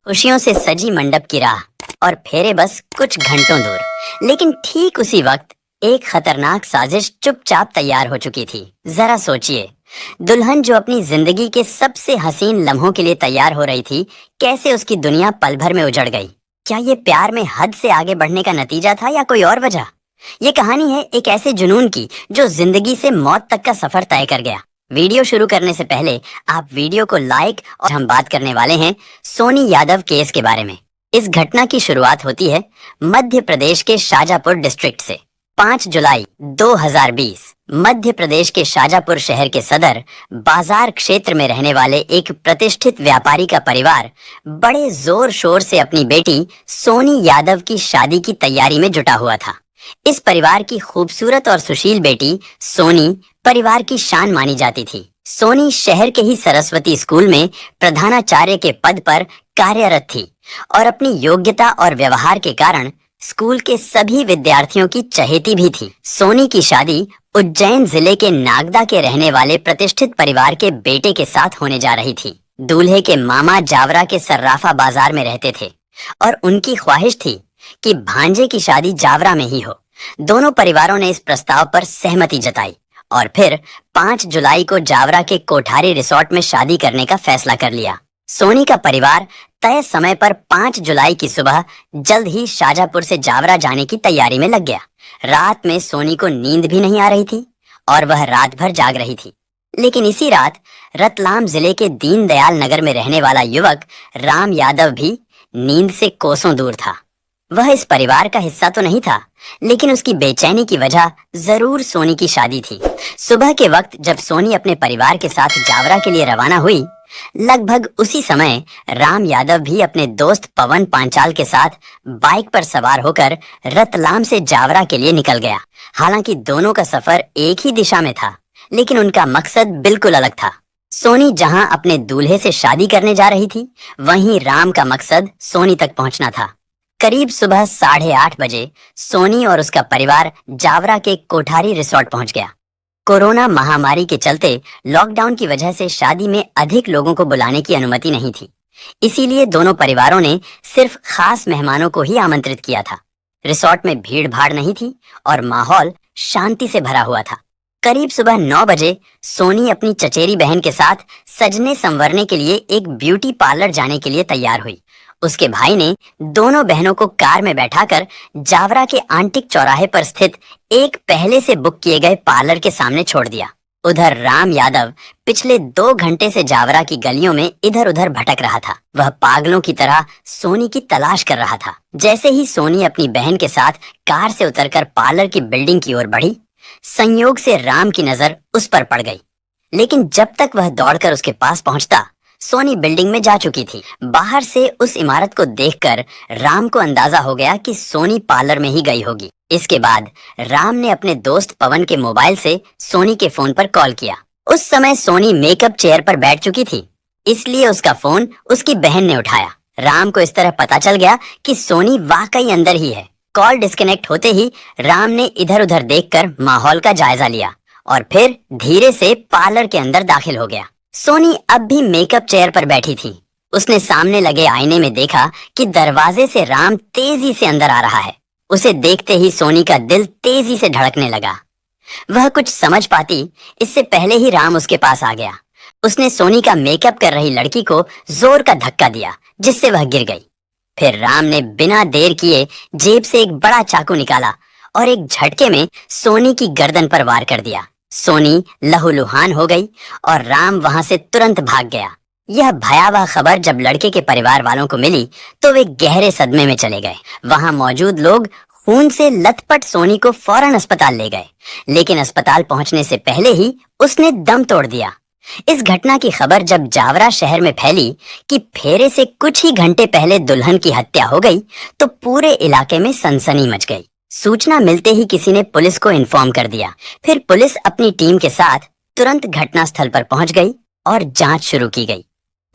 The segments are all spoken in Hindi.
खुशियों से सजी मंडप की राह और फेरे बस कुछ घंटों दूर। लेकिन ठीक उसी वक्त एक खतरनाक साजिश चुपचाप तैयार हो चुकी थी। जरा सोचिए, दुल्हन जो अपनी जिंदगी के सबसे हसीन लम्हों के लिए तैयार हो रही थी, कैसे उसकी दुनिया पल भर में उजड़ गई। क्या ये प्यार में हद से आगे बढ़ने का नतीजा था या कोई और वजह? ये कहानी है एक ऐसे जुनून की जो जिंदगी से मौत तक का सफर तय कर गया। वीडियो शुरू करने से पहले आप वीडियो को लाइक, और हम बात करने वाले हैं सोनी यादव केस के बारे में। इस घटना की शुरुआत होती है मध्य प्रदेश के शाजापुर डिस्ट्रिक्ट से। 5 जुलाई 2020 मध्य प्रदेश के शाजापुर शहर के सदर बाजार क्षेत्र में रहने वाले एक प्रतिष्ठित व्यापारी का परिवार बड़े जोर शोर से अपनी बेटी सोनी यादव की शादी की तैयारी में जुटा हुआ था। इस परिवार की खूबसूरत और सुशील बेटी सोनी परिवार की शान मानी जाती थी। सोनी शहर के ही सरस्वती स्कूल में प्रधानाचार्य के पद पर कार्यरत थी और अपनी योग्यता और व्यवहार के कारण स्कूल के सभी विद्यार्थियों की चहेती भी थी। सोनी की शादी उज्जैन जिले के नागदा के रहने वाले प्रतिष्ठित परिवार के बेटे के साथ होने जा रही थी। दूल्हे के मामा जावरा के सर्राफा बाजार में रहते थे और उनकी ख्वाहिश थी कि भांजे की शादी जावरा में ही हो। दोनों परिवारों ने इस प्रस्ताव पर सहमति जताई और फिर 5 जुलाई को जावरा के कोठारी रिसोर्ट में शादी करने का फैसला कर लिया। सोनी का परिवार तय समय पर 5 जुलाई की सुबह जल्द ही शाजापुर से जावरा जाने की तैयारी में लग गया। रात में सोनी को नींद भी नहीं आ रही थी और वह रात भर जाग रही थी। लेकिन इसी रात रतलाम जिले के दीनदयाल नगर में रहने वाला युवक राम यादव भी नींद से कोसों दूर था। वह इस परिवार का हिस्सा तो नहीं था, लेकिन उसकी बेचैनी की वजह जरूर सोनी की शादी थी। सुबह के वक्त जब सोनी अपने परिवार के साथ जावरा के लिए रवाना हुई, लगभग उसी समय राम यादव भी अपने दोस्त पवन पांचाल के साथ बाइक पर सवार होकर रतलाम से जावरा के लिए निकल गया। हालांकि दोनों का सफर एक ही दिशा में था, लेकिन उनका मकसद बिल्कुल अलग था। सोनी जहां अपने दूल्हे से शादी करने जा रही थी, वहीं राम का मकसद सोनी तक पहुंचना था। करीब सुबह 8:30 बजे सोनी और उसका परिवार जावरा के कोठारी रिसोर्ट पहुंच गया। कोरोना महामारी के चलते लॉकडाउन की वजह से शादी में अधिक लोगों को बुलाने की अनुमति नहीं थी। इसीलिए दोनों परिवारों ने सिर्फ खास मेहमानों को ही आमंत्रित किया था। रिसोर्ट में भीड़ भाड़ नहीं थी और माहौल शांति से भरा हुआ था। करीब सुबह 9 बजे सोनी अपनी चचेरी बहन के साथ सजने संवरने के लिए एक ब्यूटी पार्लर जाने के लिए तैयार हुई। उसके भाई ने दोनों बहनों को कार में बैठाकर जावरा के आंटिक चौराहे पर स्थित एक पहले से बुक किए गए पार्लर के सामने छोड़ दिया। उधर राम यादव पिछले 2 घंटे से जावरा की गलियों में इधर उधर भटक रहा था। वह पागलों की तरह सोनी की तलाश कर रहा था। जैसे ही सोनी अपनी बहन के साथ कार से उतरकर पार्लर की बिल्डिंग की ओर बढ़ी, संयोग से राम की नजर उस पर पड़ गई। लेकिन जब तक वह दौड़कर उसके पास पहुंचता, सोनी बिल्डिंग में जा चुकी थी। बाहर से उस इमारत को देखकर राम को अंदाजा हो गया कि सोनी पार्लर में ही गई होगी। इसके बाद राम ने अपने दोस्त पवन के मोबाइल से सोनी के फोन पर कॉल किया। उस समय सोनी मेकअप चेयर पर बैठ चुकी थी, इसलिए उसका फोन उसकी बहन ने उठाया। राम को इस तरह पता चल गया कि सोनी वाकई अंदर ही है। कॉल डिस्कनेक्ट होते ही राम ने इधर उधर देखकर माहौल का जायजा लिया और फिर धीरे से पार्लर के अंदर दाखिल हो गया। सोनी अब भी मेकअप चेयर पर बैठी थी। उसने सामने लगे आईने में देखा कि दरवाजे से राम तेजी से अंदर आ रहा है। उसे देखते ही सोनी का दिल तेजी से धड़कने लगा। वह कुछ समझ पाती इससे पहले ही राम उसके पास आ गया। उसने सोनी का मेकअप कर रही लड़की को जोर का धक्का दिया, जिससे वह गिर गई। फिर राम ने बिना देर किए जेब से एक बड़ा चाकू निकाला और एक झटके में सोनी की गर्दन पर वार कर दिया। सोनी लहूलुहान हो गई और राम वहां से तुरंत भाग गया। यह भयावह खबर जब लड़के के परिवार वालों को मिली तो वे गहरे सदमे में चले गए। वहां मौजूद लोग खून से लथपथ सोनी को फौरन अस्पताल ले गए, लेकिन अस्पताल पहुंचने से पहले ही उसने दम तोड़ दिया। इस घटना की खबर जब जावरा शहर में फैली कि फेरे से कुछ ही घंटे पहले दुल्हन की हत्या हो गई, तो पूरे इलाके में सनसनी मच गई। सूचना मिलते ही किसी ने पुलिस को इन्फॉर्म कर दिया। फिर पुलिस अपनी टीम के साथ तुरंत घटनास्थल पर पहुंच गई और जांच शुरू की गई।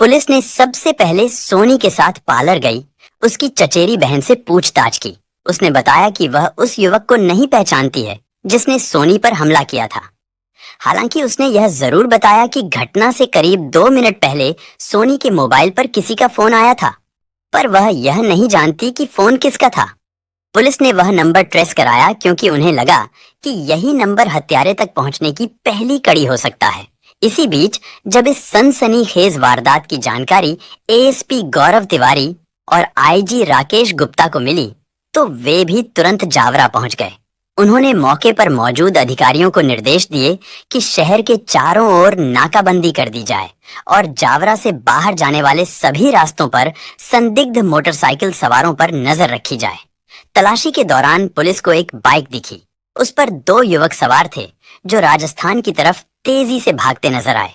पुलिस ने सबसे पहले सोनी के साथ पार्लर गई, उसकी चचेरी बहन से पूछताछ की। उसने बताया कि वह उस युवक को नहीं पहचानती है जिसने सोनी पर हमला किया था। हालांकि उसने यह जरूर बताया कि घटना से करीब 2 मिनट पहले सोनी के मोबाइल पर किसी का फोन आया था। पर वह यह नहीं जानती कि फोन किसका था। पुलिस ने वह नंबर ट्रेस कराया क्योंकि उन्हें लगा कि यही नंबर हत्यारे तक पहुंचने की पहली कड़ी हो सकता है। इसी बीच जब इस सनसनीखेज वारदात की जानकारी एएसपी गौरव तिवारी और आईजी राकेश गुप्ता को मिली, तो वे भी तुरंत जावरा पहुंच गए। उन्होंने मौके पर मौजूद अधिकारियों को निर्देश दिए कि शहर के चारों ओर नाकाबंदी कर दी जाए और जावरा से बाहर जाने वाले सभी रास्तों पर संदिग्ध मोटरसाइकिल सवारों पर नजर रखी जाए। तलाशी के दौरान पुलिस को एक बाइक दिखी। उस पर 2 युवक सवार थे जो राजस्थान की तरफ तेजी से भागते नजर आए।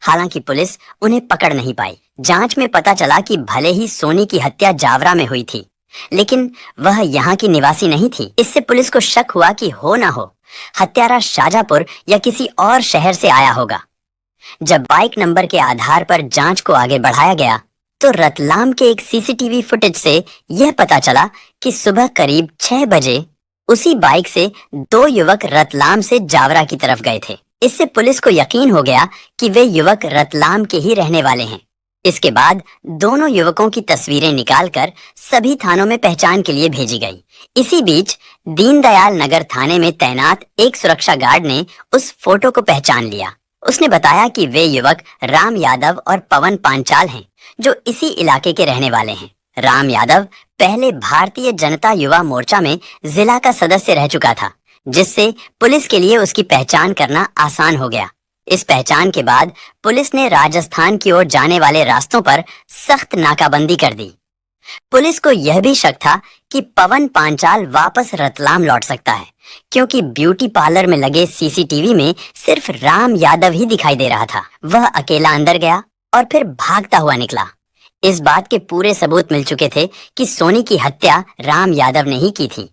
हालांकि पुलिस उन्हें पकड़ नहीं पाई। जांच में पता चला कि भले ही सोनी की हत्या जावरा में हुई थी, लेकिन वह यहाँ की निवासी नहीं थी। इससे पुलिस को शक हुआ कि हो ना हो हत्यारा शाजापुर या किसी और शहर से आया होगा। जब बाइक नंबर के आधार पर जांच को आगे बढ़ाया गया, तो रतलाम के एक सीसीटीवी फुटेज से यह पता चला कि सुबह करीब 6 बजे उसी बाइक से 2 युवक रतलाम से जावरा की तरफ गए थे। इससे पुलिस को यकीन हो गया कि वे युवक रतलाम के ही रहने वाले हैं। इसके बाद दोनों युवकों की तस्वीरें निकालकर सभी थानों में पहचान के लिए भेजी गई। इसी बीच दीनदयाल नगर थाने में तैनात एक सुरक्षा गार्ड ने उस फोटो को पहचान लिया। उसने बताया कि वे युवक राम यादव और पवन पांचाल हैं, जो इसी इलाके के रहने वाले हैं। राम यादव पहले भारतीय जनता युवा मोर्चा में जिला का सदस्य रह चुका था, जिससे पुलिस के लिए उसकी पहचान करना आसान हो गया। इस पहचान के बाद पुलिस ने राजस्थान की ओर जाने वाले रास्तों पर सख्त नाकाबंदी कर दी। पुलिस को यह भी शक था कि पवन पांचाल वापस रतलाम लौट सकता है, क्योंकि ब्यूटी पार्लर में लगे सीसीटीवी में सिर्फ राम यादव ही दिखाई दे रहा था। वह अकेला अंदर गया और फिर भागता हुआ निकला। इस बात के पूरे सबूत मिल चुके थे कि सोनी की हत्या राम यादव ने ही की थी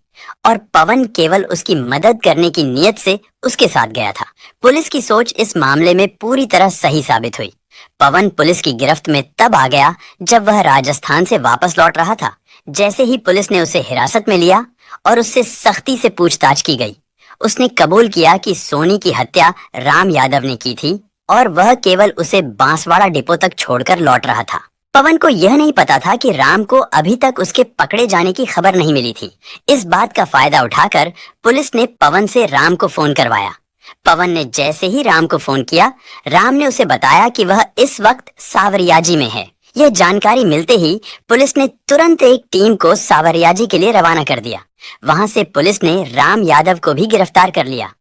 और पवन केवल उसकी मदद करने की नीयत से उसके साथ गया था। पुलिस की सोच इस मामले में पूरी तरह सही साबित हुई। पवन पुलिस की गिरफ्त में तब आ गया जब वह राजस्थान से वापस लौट रहा था। जैसे ही पुलिस ने उसे हिरासत में लिया और उससे सख्ती से पूछताछ की गई, उसने कबूल किया कि सोनी की हत्या राम यादव ने की थी और वह केवल उसे बांसवाड़ा डिपो तक छोड़कर लौट रहा था। पवन को यह नहीं पता था कि राम को अभी तक उसके पकड़े जाने की खबर नहीं मिली थी। इस बात का फायदा उठाकर पुलिस ने पवन से राम को फोन करवाया। पवन ने जैसे ही राम को फोन किया, राम ने उसे बताया कि वह इस वक्त सावरियाजी में है। यह जानकारी मिलते ही पुलिस ने तुरंत एक टीम को सावरियाजी के लिए रवाना कर दिया। वहां से पुलिस ने राम यादव को भी गिरफ्तार कर लिया।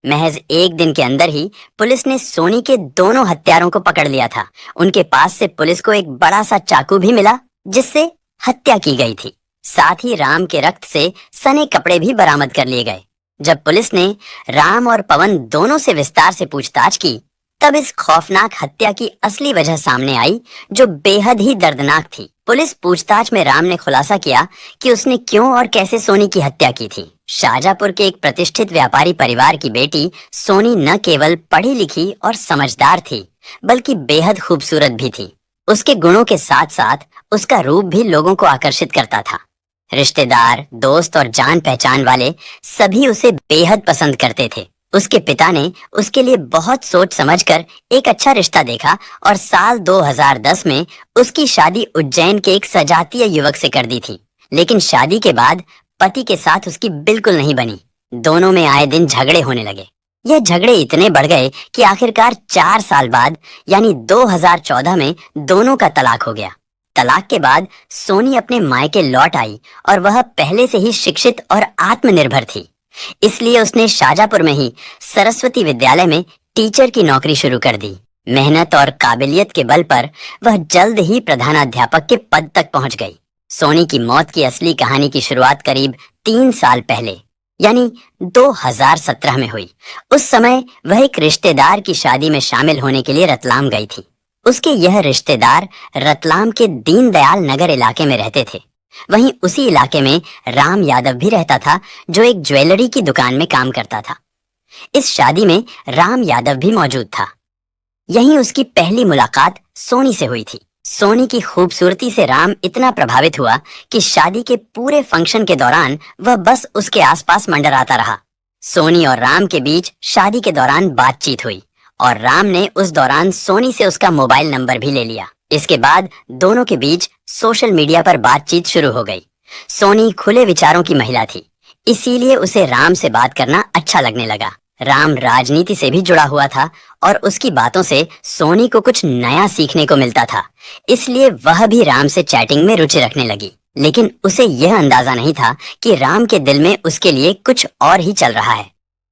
महज एक दिन के अंदर ही पुलिस ने सोनी के दोनों हत्यारों को पकड़ लिया था। उनके पास से पुलिस को एक बड़ा सा चाकू भी मिला जिससे हत्या की गई थी। साथ ही राम के रक्त से सने कपड़े भी बरामद कर लिए गए। जब पुलिस ने राम और पवन दोनों से विस्तार से पूछताछ की, तब इस खौफनाक हत्या की असली वजह सामने आई, जो बेहद ही दर्दनाक थी। पुलिस पूछताछ में राम ने खुलासा किया कि उसने क्यों और कैसे सोनी की हत्या की थी। शाजापुर के एक प्रतिष्ठित व्यापारी परिवार की बेटी सोनी न केवल पढ़ी लिखी और समझदार थी, बल्कि बेहद खूबसूरत भी थी। उसके गुणों के साथ साथ उसका रूप भी लोगों को आकर्षित करता था। रिश्तेदार, दोस्त और जान पहचान वाले सभी उसे बेहद पसंद करते थे। उसके पिता ने उसके लिए बहुत सोच समझकर एक अच्छा रिश्ता देखा और साल 2010 में उसकी शादी उज्जैन के एक सजातीय युवक से कर दी थी। लेकिन शादी के बाद पति के साथ उसकी बिल्कुल नहीं बनी। दोनों में आए दिन झगड़े होने लगे। यह झगड़े इतने बढ़ गए कि आखिरकार 4 साल बाद यानी 2014 में दोनों का तलाक हो गया। तलाक के बाद सोनी अपने मायके लौट आई और वह पहले से ही शिक्षित और आत्मनिर्भर थी। इसलिए उसने शाजापुर में ही सरस्वती विद्यालय में टीचर की नौकरी शुरू कर दी। मेहनत और काबिलियत के बल पर वह जल्द ही प्रधानाध्यापक के पद तक पहुंच गई। सोनी की मौत की असली कहानी की शुरुआत करीब 3 साल पहले यानी 2017 में हुई। उस समय वह एक रिश्तेदार की शादी में शामिल होने के लिए रतलाम गई थी। उसके यह रिश्तेदार रतलाम के दीनदयाल नगर इलाके में रहते थे। वहीं उसी इलाके में राम यादव भी रहता था, जो एक ज्वेलरी की दुकान में काम करता था। इस शादी में राम यादव भी मौजूद था। यहीं उसकी पहली मुलाकात सोनी से हुई थी। सोनी की खूबसूरती से राम इतना प्रभावित हुआ कि शादी के पूरे फंक्शन के दौरान वह बस उसके आसपास मंडराता रहा। सोनी और राम के बीच शादी के दौरान बातचीत हुई और राम ने उस दौरान सोनी से उसका मोबाइल नंबर भी ले लिया। इसके बाद दोनों के बीच सोशल मीडिया पर बातचीत शुरू हो गई। सोनी खुले विचारों की महिला थी, इसीलिए उसे राम से बात करना अच्छा लगने लगा। राम राजनीति से भी जुड़ा हुआ था और उसकी बातों से सोनी को कुछ नया सीखने को मिलता था, इसलिए वह भी राम से चैटिंग में रुचि रखने लगी। लेकिन उसे यह अंदाजा नहीं था कि राम के दिल में उसके लिए कुछ और ही चल रहा है।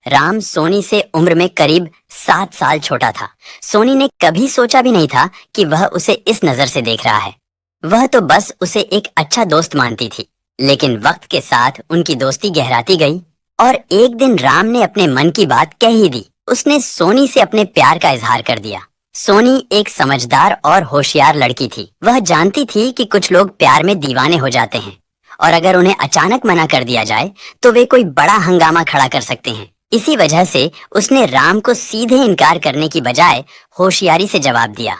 राम सोनी से उम्र में करीब 7 साल छोटा था। सोनी ने कभी सोचा भी नहीं था कि वह उसे इस नजर से देख रहा है। वह तो बस उसे एक अच्छा दोस्त मानती थी। लेकिन वक्त के साथ उनकी दोस्ती गहराती गई और एक दिन राम ने अपने मन की बात कह ही दी। उसने सोनी से अपने प्यार का इजहार कर दिया। सोनी एक समझदार और होशियार लड़की थी। वह जानती थी कि कुछ लोग प्यार में दीवाने हो जाते हैं और अगर उन्हें अचानक मना कर दिया जाए तो वे कोई बड़ा हंगामा खड़ा कर सकते हैं। इसी वजह से उसने राम को सीधे इनकार करने की बजाय होशियारी से जवाब दिया।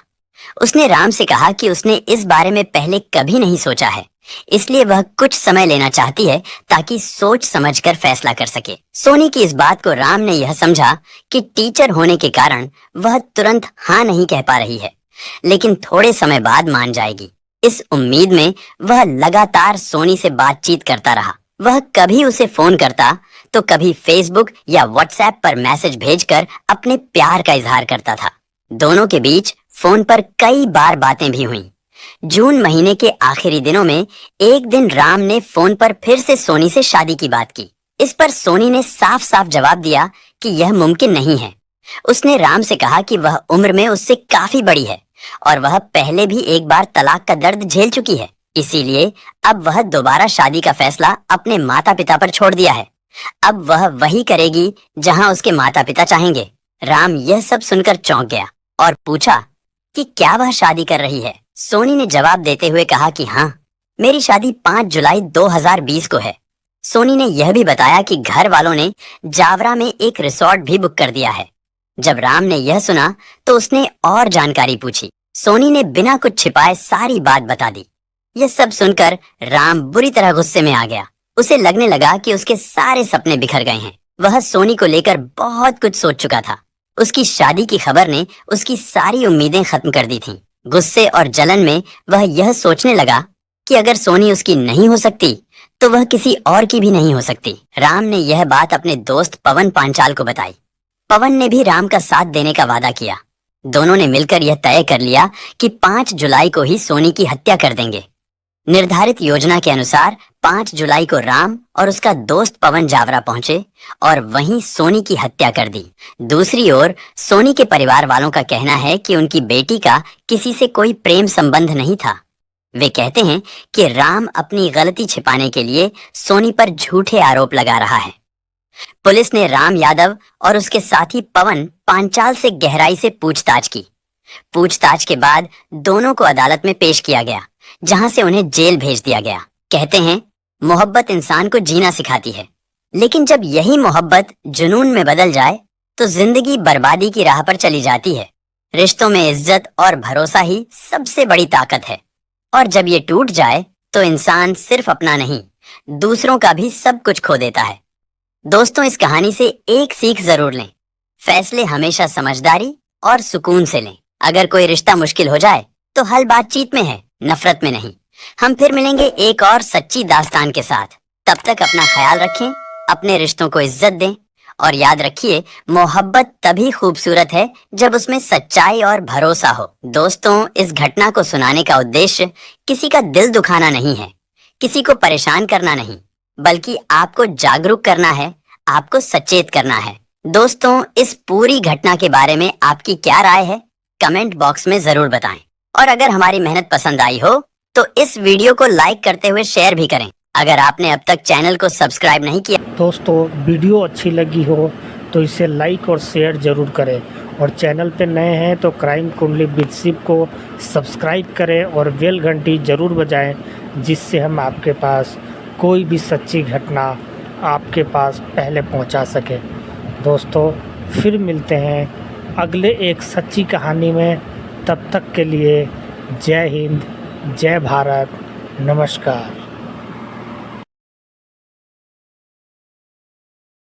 उसने राम से कहा कि उसने इस बारे में पहले कभी नहीं सोचा है, इसलिए वह कुछ समय लेना चाहती है ताकि सोच समझकर फैसला कर सके। सोनी की इस बात को राम ने यह समझा कि टीचर होने के कारण वह तुरंत हाँ नहीं कह पा रही है, लेकिन थोड़े समय बाद मान जाएगी। इस उम्मीद में वह लगातार सोनी से बातचीत करता रहा। वह कभी उसे फोन करता तो कभी फेसबुक या व्हाट्सएप पर मैसेज भेजकर अपने प्यार का इजहार करता था। दोनों के बीच फोन पर कई बार बातें भी हुईं। जून महीने के आखिरी दिनों में एक दिन राम ने फोन पर फिर से सोनी से शादी की बात की। इस पर सोनी ने साफ साफ जवाब दिया कि यह मुमकिन नहीं है। उसने राम से कहा कि वह उम्र में उससे काफी बड़ी है और वह पहले भी एक बार तलाक का दर्द झेल चुकी है, इसीलिए अब वह दोबारा शादी का फैसला अपने माता पिता पर छोड़ दिया है। अब वह वही करेगी जहां उसके माता पिता चाहेंगे। राम यह सब सुनकर चौंक गया और पूछा कि क्या वह शादी कर रही है। सोनी ने जवाब देते हुए कहा कि हाँ, मेरी शादी 5 जुलाई 2020 को है। सोनी ने यह भी बताया कि घर वालों ने जावरा में एक रिसोर्ट भी बुक कर दिया है। जब राम ने यह सुना तो उसने और जानकारी पूछी। सोनी ने बिना कुछ छिपाए सारी बात बता दी। यह सब सुनकर राम बुरी तरह गुस्से में आ गया। उसे लगने लगा कि उसके सारे सपने बिखर गए हैं। वह सोनी को लेकर बहुत कुछ सोच चुका था। उसकी शादी की खबर ने उसकी सारी उम्मीदें खत्म कर दी थीं। गुस्से और जलन में वह यह सोचने लगा कि अगर सोनी उसकी नहीं हो सकती तो वह किसी और की भी नहीं हो सकती। राम ने यह बात अपने दोस्त पवन पांचाल को बताई। पवन ने भी राम का साथ देने का वादा किया। दोनों ने मिलकर यह तय कर लिया कि 5 जुलाई को ही सोनी की हत्या कर देंगे। निर्धारित योजना के अनुसार 5 जुलाई को राम और उसका दोस्त पवन जावरा पहुंचे और वहीं सोनी की हत्या कर दी। दूसरी ओर सोनी के परिवार वालों का कहना है कि उनकी बेटी का किसी से कोई प्रेम संबंध नहीं था। वे कहते हैं कि राम अपनी गलती छिपाने के लिए सोनी पर झूठे आरोप लगा रहा है। पुलिस ने राम यादव और उसके साथी पवन पांचाल से गहराई से पूछताछ की। पूछताछ के बाद दोनों को अदालत में पेश किया गया, जहां से उन्हें जेल भेज दिया गया। कहते हैं, मोहब्बत इंसान को जीना सिखाती है, लेकिन जब यही मोहब्बत जुनून में बदल जाए तो जिंदगी बर्बादी की राह पर चली जाती है। रिश्तों में इज्जत और भरोसा ही सबसे बड़ी ताकत है, और जब ये टूट जाए तो इंसान सिर्फ अपना नहीं, दूसरों का भी सब कुछ खो देता है। दोस्तों, इस कहानी से एक सीख जरूर लें। फैसले हमेशा समझदारी और सुकून से लें। अगर कोई रिश्ता मुश्किल हो जाए तो हल बातचीत में है, नफरत में नहीं। हम फिर मिलेंगे एक और सच्ची दास्तान के साथ। तब तक अपना ख्याल रखें, अपने रिश्तों को इज्जत दें और याद रखिए, मोहब्बत तभी खूबसूरत है जब उसमें सच्चाई और भरोसा हो। दोस्तों, इस घटना को सुनाने का उद्देश्य किसी का दिल दुखाना नहीं है, किसी को परेशान करना नहीं, बल्कि आपको जागरूक करना है, आपको सचेत करना है। दोस्तों, इस पूरी घटना के बारे में आपकी क्या राय है, कमेंट बॉक्स में जरूर बताएं। और अगर हमारी मेहनत पसंद आई हो तो इस वीडियो को लाइक करते हुए शेयर भी करें। अगर आपने अब तक चैनल को सब्सक्राइब नहीं किया। दोस्तों, वीडियो अच्छी लगी हो तो इसे लाइक और शेयर ज़रूर करें, और चैनल पे नए हैं तो क्राइम कुंडली विद शिव को सब्सक्राइब करें और बेल घंटी ज़रूर बजाएं, जिससे हम आपके पास कोई भी सच्ची घटना आपके पास पहले पहुंचा सके। दोस्तों, फिर मिलते हैं अगले एक सच्ची कहानी में। तब तक के लिए जय हिंद, जय भारत, नमस्कार।